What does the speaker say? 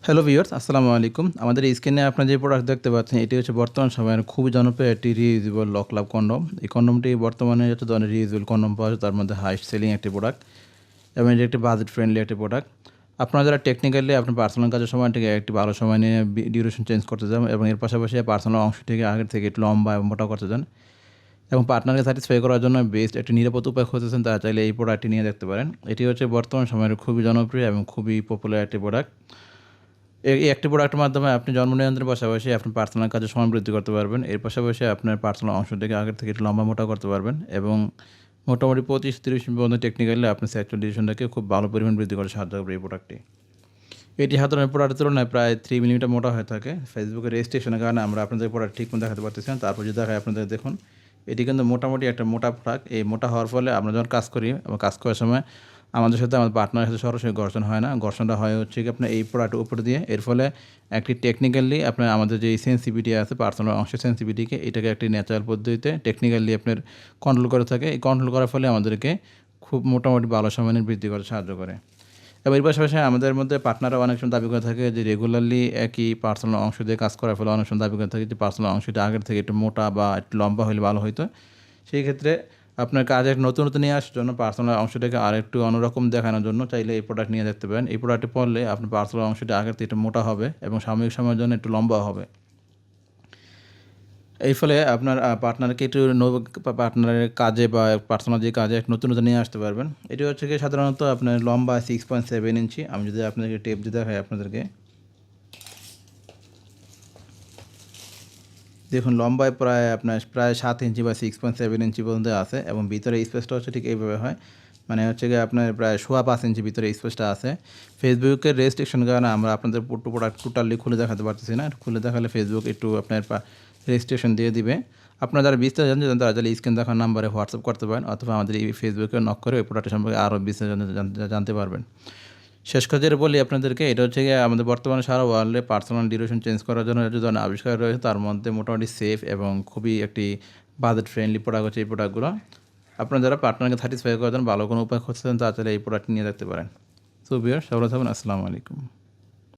Hello viewers, আসসালামু আলাইকুম। আমাদের স্ক্রিনে আপনারা যে প্রোডাক্ট দেখতে পাচ্ছেন, এটি হচ্ছে বর্তমান সময়ের খুবই জনপ্রিয় একটি রিইউজেবল লক লাভ কন্ডম। এই কন্ডমটি বর্তমানে যত ধরনের রিইউজেবল কন্ডম পাওয়া যায় তার মধ্যে হাইস্ট সেলিং একটি প্রোডাক্ট এবং এটি একটি বাজেট ফ্রেন্ডলি একটি প্রোডাক্ট। আপনারা যারা টেকনিক্যালি আপনার পার্সোনাল কাজের সময় থেকে একটি ভালো সময় নিয়ে ডিউরেশন চেঞ্জ করতে চান এবং এর পাশাপাশি পার্সোনাল অংশটিকে আগের থেকে একটু লম্বা এবং মোটা করতে চান এবং পার্টনারকে স্যাটিসফাই করার জন্য বেস্ট একটি নিরাপদ উপায় খুঁজতেছেন, তারা চাইলে এই প্রোডাক্টটি নিয়ে দেখতে পারেন। এটি হচ্ছে বর্তমান সময়ের খুবই জনপ্রিয় এবং খুবই পপুলার একটি প্রোডাক্ট। এই একটি প্রোডাক্টের মাধ্যমে আপনি জন্ম নিয়ন্ত্রণের পাশাপাশি আপনার পার্সোনাল কাজে সময় বৃদ্ধি করতে পারবেন। এর পাশাপাশি আপনার পার্সোনাল অংশটিকে আগের থেকে একটু লম্বা মোটা করতে পারবেন এবং মোটামুটি 25-30 পর্যন্ত টেকনিক্যালি আপনার সেক্সুয়াল ডিভিশনটাকে খুব ভালো পরিমাণ বৃদ্ধি করতে সাহায্য করবে এই প্রোডাক্টটি। এটি সাধারণ প্রোডাক্টের তুলনায় প্রায় 3 মিলিমিটার মোটা হয়ে থাকে। ফেসবুকের রেজিস্ট্রেশনের কারণে আমরা আপনাদের প্রোডাক্ট ঠিক মতো দেখাতে পারতেছি না। তারপর যদি দেখায় আপনাদের দেখুন, এটি কিন্তু মোটামুটি একটা মোটা প্রোডাক্ট। এই মোটা হওয়ার ফলে আমরা যখন কাজ করি এবং কাজ করার সময় আমাদের সাথে আমাদের পার্টনারের সাথে সরাসরি ঘর্ষণ হয় না। ঘর্ষণটা হয় হচ্ছে কি আপনার এই প্রোডাক্টের উপর দিয়ে। এর ফলে একটি টেকনিক্যালি আপনার আমাদের যে সেন্সিভিটি আছে পার্সোনাল অংশের সেন্সিভিটিকে এটাকে একটি ন্যাচারাল পদ্ধতিতে টেকনিক্যালি আপনার কন্ট্রোল করে থাকে। এই কন্ট্রোল করার ফলে আমাদেরকে খুব মোটামুটি ভালো সময় বৃদ্ধি করতে সাহায্য করে। এবং এর পাশাপাশি আমাদের মধ্যে পার্টনাররা অনেক সময় দাবি করে থাকে যে রেগুলারলি একই পার্সোনাল অংশ দিয়ে কাজ করার ফলে অনেক সময় দাবি করে থাকে যে পার্সোনাল অংশটা আগের থেকে একটু মোটা বা একটু লম্বা হলে ভালো হতো। সেই ক্ষেত্রে আপনার কাজে এক নতুনত্ব নিয়ে আসার জন্য পার্সোনাল অংশটাকে আরেকটু অন্যরকম দেখানোর জন্য চাইলে এই প্রোডাক্ট নিয়ে দেখতে পারেন। এই প্রোডাক্টটি পড়লে আপনার পার্সোনাল অংশটা আগের থেকে একটু মোটা হবে এবং সাময়িক সময়ের জন্য একটু লম্বা হবে। এই ফলে আপনার পার্টনারকে একটু পার্টনারের কাজে বা পার্সোনাল যে কাজে এক নতুনত্ব নিয়ে আসতে পারবেন। এটি হচ্ছে গিয়ে সাধারণত আপনার লম্বা 6.7 ইঞ্চি। আমি যদি আপনাদেরকে টেপ দিয়ে দেখাই আপনাদেরকে, দেখুন লম্বায় প্রায় 7 ইঞ্চি বা 6.7 ইঞ্চি পর্যন্ত আছে এবং ভিতরে স্পেসটা হচ্ছে ঠিক এইভাবে হয়। মানে হচ্ছে গিয়ে আপনার প্রায় 5.25 ইঞ্চি ভিতরে স্পেসটা আছে। ফেসবুকের রেস্ট্রিকশনের কারণে আমরা আপনাদের প্রোডাক্ট টোটালি খুলে দেখাতে পারতেছি না। খুলে দেখালে ফেসবুক একটু আপনার রেজিস্ট্রেশন দিয়ে দিবে। আপনারা যারা বিস্তারিত জানতে চান তারা চাইলে স্ক্রিন দেখার নাম্বারে হোয়াটসঅ্যাপ করতে পারেন অথবা আমাদের এই ফেসবুকে নক করে ওই প্রোডাক্টের সম্পর্কে আরও বিস্তারিত জানতে পারবেন। শেষ কথা বলি আপনাদেরকে, এটা হচ্ছে গিয়ে আমাদের বর্তমানে সারা ওয়ার্ল্ডে পার্সোনাল ডিউরেশন চেঞ্জ করার জন্য যে ধরনের আবিষ্কার রয়েছে তার মধ্যে মোটামুটি সেফ এবং খুবই একটি বাজেট ফ্রেন্ডলি প্রোডাক্ট হচ্ছে এই প্রোডাক্টগুলো। আপনারা যারা পার্টনারকে স্যাটিসফাই করার জন্য ভালো কোনো উপায় খুঁজছেন তারা চাইলে এই প্রোডাক্ট নিয়ে দেখতে পারেন। সো ভিউয়ার্স, সবাই থাকবেন। আসসালামু আলাইকুম।